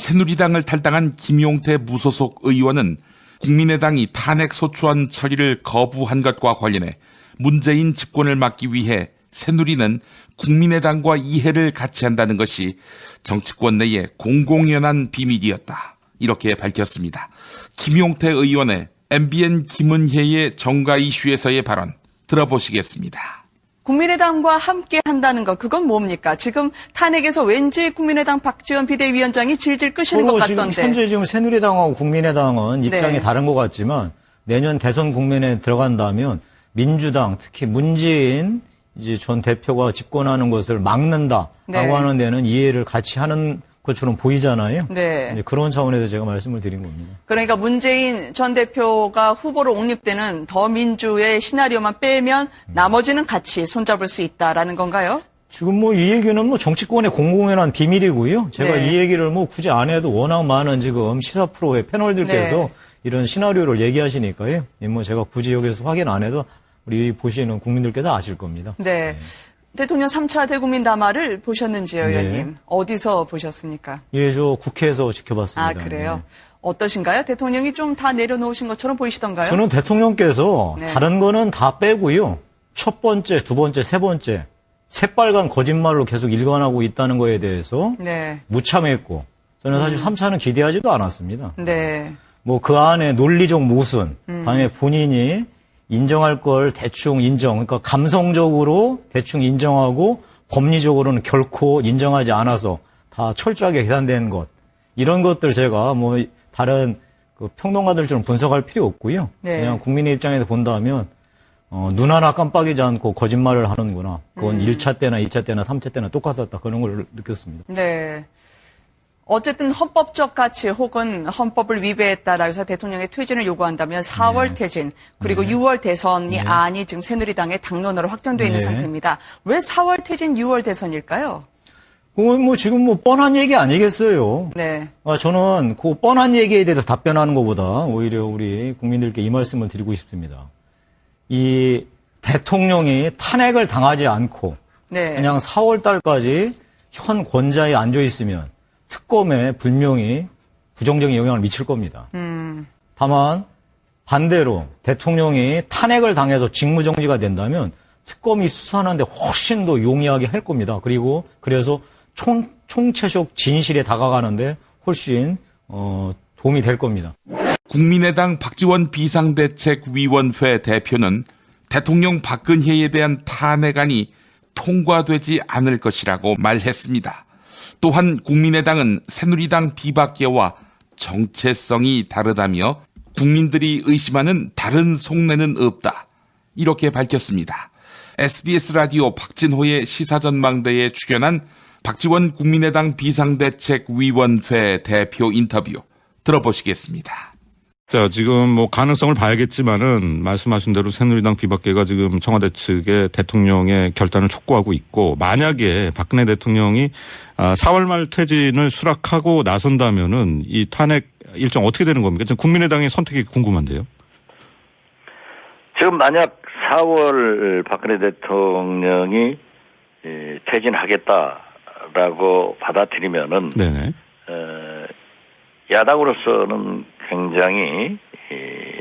새누리당을 탈당한 김용태 무소속 의원은 국민의당이 탄핵 소추안 처리를 거부한 것과 관련해 문재인 집권을 막기 위해 새누리는 국민의당과 이해를 같이 한다는 것이 정치권 내에 공공연한 비밀이었다. 이렇게 밝혔습니다. 김용태 의원의 MBN 김은혜의 정가 이슈에서의 발언 들어보시겠습니다. 국민의당과 함께 한다는 것, 그건 뭡니까? 지금 탄핵에서 왠지 국민의당 박지원 비대위원장이 질질 끄시는 것 같던데. 현재 지금 새누리당하고 국민의당은 입장이 다른 것 같지만 내년 대선 국면에 들어간다면 민주당, 특히 문재인 이제 전 대표가 집권하는 것을 막는다라고 하는 데는 이해를 같이 하는 것처럼 보이잖아요. 네. 이제 그런 차원에서 제가 말씀을 드린 겁니다. 그러니까 문재인 전 대표가 후보로 옹립되는 더민주의 시나리오만 빼면 나머지는 같이 손잡을 수 있다라는 건가요? 지금 뭐 이 얘기는 뭐 정치권의 공공연한 비밀이고요. 제가 이 얘기를 뭐 굳이 안 해도 워낙 많은 지금 시사 프로의 패널들께서 이런 시나리오를 얘기하시니까요. 뭐 제가 굳이 여기서 확인 안 해도 우리 보시는 국민들께서 아실 겁니다. 네. 대통령 3차 대국민 담화를 보셨는지요, 의원님? 어디서 보셨습니까? 예, 저 국회에서 지켜봤습니다. 아, 그래요? 어떠신가요? 대통령이 좀 다 내려놓으신 것처럼 보이시던가요? 저는 대통령께서 다른 거는 다 빼고요. 첫 번째, 두 번째, 세 번째, 새빨간 거짓말로 계속 일관하고 있다는 거에 대해서 무참했고 저는 사실 3차는 기대하지도 않았습니다. 네. 뭐 그 안에 논리적 모순, 다음에 본인이 인정할 걸 대충 인정, 그러니까 감성적으로 대충 인정하고 법리적으로는 결코 인정하지 않아서 다 철저하게 계산된 것. 이런 것들 제가 뭐 다른 그 평론가들처럼 분석할 필요 없고요. 그냥 국민의 입장에서 본다면 눈 하나 깜빡이지 않고 거짓말을 하는구나. 그건 1차 때나 2차 때나 3차 때나 똑같았다. 그런 걸 느꼈습니다. 네. 어쨌든 헌법적 가치 혹은 헌법을 위배했다라고 해서 대통령의 퇴진을 요구한다면 4월 퇴진 그리고 6월 대선이 안이 지금 새누리당의 당론으로 확정되어 있는 상태입니다. 왜 4월 퇴진 6월 대선일까요? 뭐 지금 뭐 뻔한 얘기 아니겠어요? 네. 저는 그 뻔한 얘기에 대해서 답변하는 것보다 오히려 우리 국민들께 이 말씀을 드리고 싶습니다. 이 대통령이 탄핵을 당하지 않고 그냥 4월 달까지 현 권좌에 앉아 있으면 특검에 분명히 부정적인 영향을 미칠 겁니다. 다만 반대로 대통령이 탄핵을 당해서 직무정지가 된다면 특검이 수사하는데 훨씬 더 용이하게 할 겁니다. 그리고 그래서 총체적 진실에 다가가는데 훨씬 도움이 될 겁니다. 국민의당 박지원 비상대책위원회 대표는 대통령 박근혜에 대한 탄핵안이 통과되지 않을 것이라고 말했습니다. 또한 국민의당은 새누리당 비박계와 정체성이 다르다며 국민들이 의심하는 다른 속내는 없다. 이렇게 밝혔습니다. SBS 라디오 박진호의 시사전망대에 출연한 박지원 국민의당 비상대책위원회 대표 인터뷰 들어보시겠습니다. 자, 지금 뭐 가능성을 봐야겠지만은 말씀하신 대로 새누리당 비박계가 지금 청와대 측에 대통령의 결단을 촉구하고 있고 만약에 박근혜 대통령이 4월 말 퇴진을 수락하고 나선다면은 이 탄핵 일정 어떻게 되는 겁니까? 지금 국민의당의 선택이 궁금한데요. 지금 만약 4월 박근혜 대통령이 퇴진하겠다라고 받아들이면은 야당으로서는 굉장히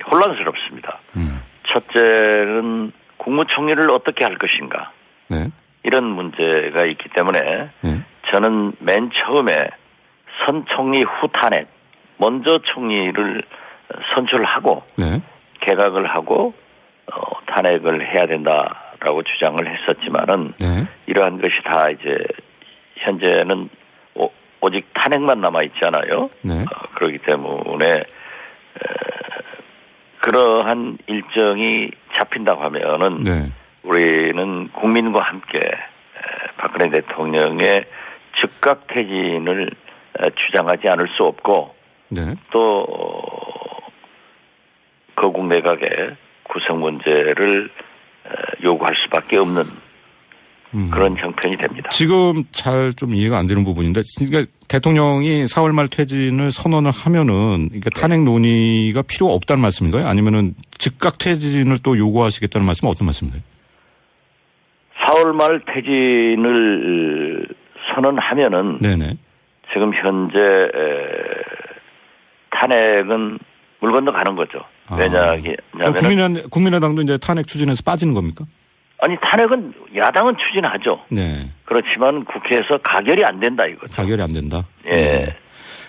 혼란스럽습니다. 첫째는 국무총리를 어떻게 할 것인가 이런 문제가 있기 때문에 저는 맨 처음에 선 총리 후 탄핵 먼저 총리를 선출하고 개각을 하고 탄핵을 해야 된다라고 주장을 했었지만은 이러한 것이 다 이제 현재는 오직 탄핵만 남아 있잖아요. 그렇기 때문에 그러한 일정이 잡힌다고 하면은 우리는 국민과 함께 박근혜 대통령의 즉각 퇴진을 주장하지 않을 수 없고 또 거국 내각의 구성 문제를 요구할 수밖에 없는 그런 형편이 됩니다. 지금 잘 좀 이해가 안 되는 부분인데, 그러니까 대통령이 4월 말 퇴진을 선언을 하면은, 그러니까 탄핵 논의가 필요 없다는 말씀인가요? 아니면은 즉각 퇴진을 또 요구하시겠다는 말씀은 어떤 말씀인가요? 4월 말 퇴진을 선언하면은 지금 현재 탄핵은 물 건너 가는 거죠. 왜냐하면 국민의당도 이제 탄핵 추진에서 빠지는 겁니까? 아니 탄핵은 야당은 추진하죠. 네. 그렇지만 국회에서 가결이 안 된다 이거죠. 가결이 안 된다. 예. 네.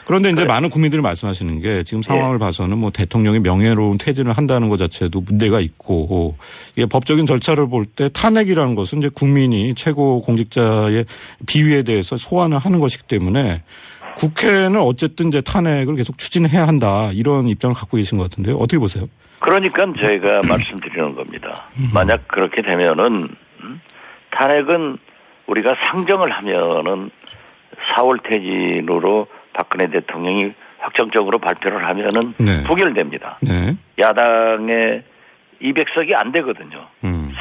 그런데 이제 많은 국민들이 말씀하시는 게 지금 상황을 봐서는 뭐 대통령이 명예로운 퇴진을 한다는 것 자체도 문제가 있고 이게 법적인 절차를 볼 때 탄핵이라는 것은 이제 국민이 최고 공직자의 비위에 대해서 소환을 하는 것이기 때문에 국회는 어쨌든 이제 탄핵을 계속 추진해야 한다 이런 입장을 갖고 계신 것 같은데요. 어떻게 보세요? 그러니까 저희가 말씀드리는 겁니다. 만약 그렇게 되면은 탄핵은 우리가 상정을 하면은 4월 퇴진으로 박근혜 대통령이 확정적으로 발표를 하면은 네. 부결됩니다. 네. 야당의 200석이 안 되거든요.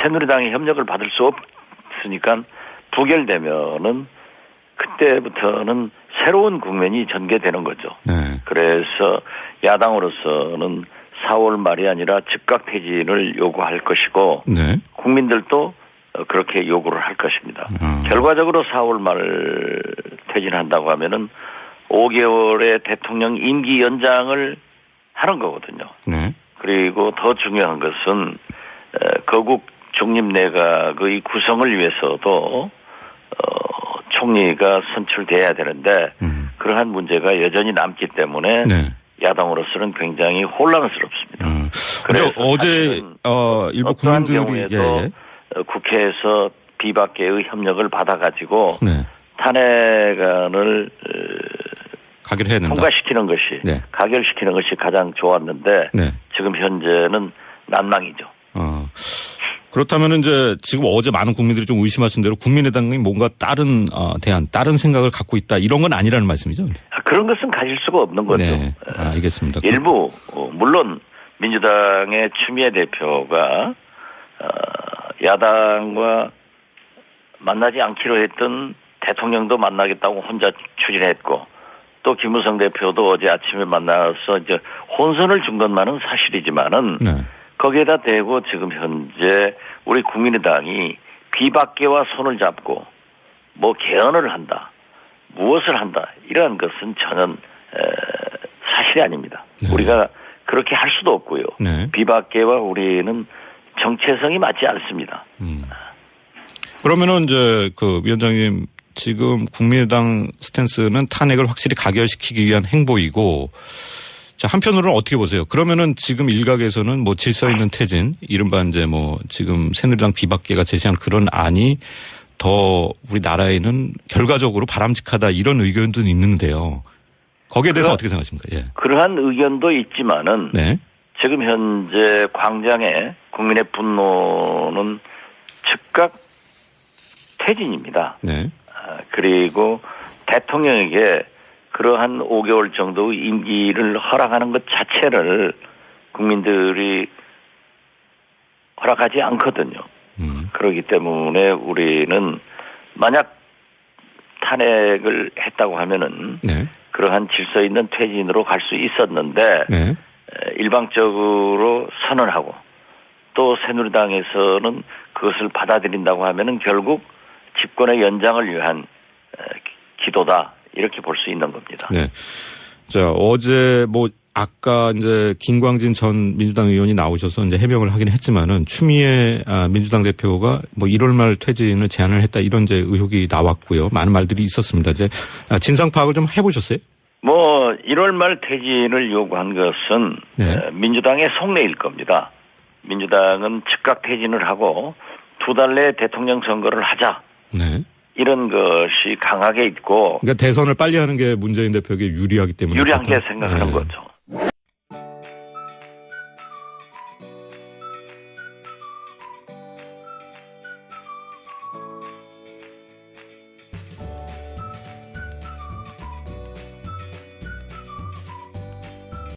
새누리당의 협력을 받을 수 없으니까 부결되면은 그때부터는 새로운 국면이 전개되는 거죠. 네. 그래서 야당으로서는 4월 말이 아니라 즉각 퇴진을 요구할 것이고 네. 국민들도 그렇게 요구를 할 것입니다. 결과적으로 4월 말 퇴진한다고 하면은 5개월의 대통령 임기 연장을 하는 거거든요. 네. 그리고 더 중요한 것은 거국 중립내각의 구성을 위해서도 총리가 선출돼야 되는데 그러한 문제가 여전히 남기 때문에 네. 야당으로서는 굉장히 혼란스럽습니다. 그래서 어제 일부 국민들이 경우에도 국회에서 비박계의 협력을 받아가지고 네. 탄핵안을 가결해야 된다. 통과시키는 것이 네. 가결시키는 것이 가장 좋았는데 네. 지금 현재는 난망이죠. 그렇다면 이제 지금 어제 많은 국민들이 좀 의심하신 대로 국민의당이 뭔가 다른 다른 생각을 갖고 있다 이런 건 아니라는 말씀이죠? 그런 것은 가질 수가 없는 거죠. 네. 알겠습니다. 일부 물론 민주당의 추미애 대표가 야당과 만나지 않기로 했던 대통령도 만나겠다고 혼자 추진했고 또 김무성 대표도 어제 아침에 만나서 이제 혼선을 준 것만은 사실이지만은 네. 거기에다 대고 지금 현재 우리 국민의당이 비박계와 손을 잡고 뭐 개헌을 한다, 무엇을 한다 이러한 것은 전혀 사실이 아닙니다. 네. 우리가 그렇게 할 수도 없고요. 네. 비박계와 우리는 정체성이 맞지 않습니다. 그러면은 이제 그 위원장님 지금 국민의당 스탠스는 탄핵을 확실히 가결시키기 위한 행보이고 자, 한편으로는 어떻게 보세요? 그러면은 지금 일각에서는 뭐 질서 있는 퇴진, 이른바 이제 뭐 지금 새누리당 비박계가 제시한 그런 안이 더 우리나라에는 결과적으로 바람직하다 이런 의견도 있는데요. 거기에 대해서 어떻게 생각하십니까? 예. 그러한 의견도 있지만은 네. 지금 현재 광장에 국민의 분노는 즉각 퇴진입니다. 네. 그리고 대통령에게 그러한 5개월 정도의 임기를 허락하는 것 자체를 국민들이 허락하지 않거든요. 그렇기 때문에 우리는 만약 탄핵을 했다고 하면은 네. 그러한 질서 있는 퇴진으로 갈 수 있었는데 네. 일방적으로 선언하고 또 새누리당에서는 그것을 받아들인다고 하면은 결국 집권의 연장을 위한 기도다 이렇게 볼 수 있는 겁니다. 네. 자, 어제 뭐 아까 이제 김광진 전 민주당 의원이 나오셔서 이제 해명을 하긴 했지만은 추미애 민주당 대표가 뭐 1월 말 퇴진을 제안을 했다 이런 이제 의혹이 나왔고요. 많은 말들이 있었습니다. 이제 진상 파악을 좀 해보셨어요? 뭐 1월 말 퇴진을 요구한 것은 네. 민주당의 속내일 겁니다. 민주당은 즉각 퇴진을 하고 2달 내에 대통령 선거를 하자. 네. 이런 것이 강하게 있고. 그러니까 대선을 빨리 하는 게 문재인 대표에게 유리하기 때문에. 유리하게 생각하는 네. 거죠.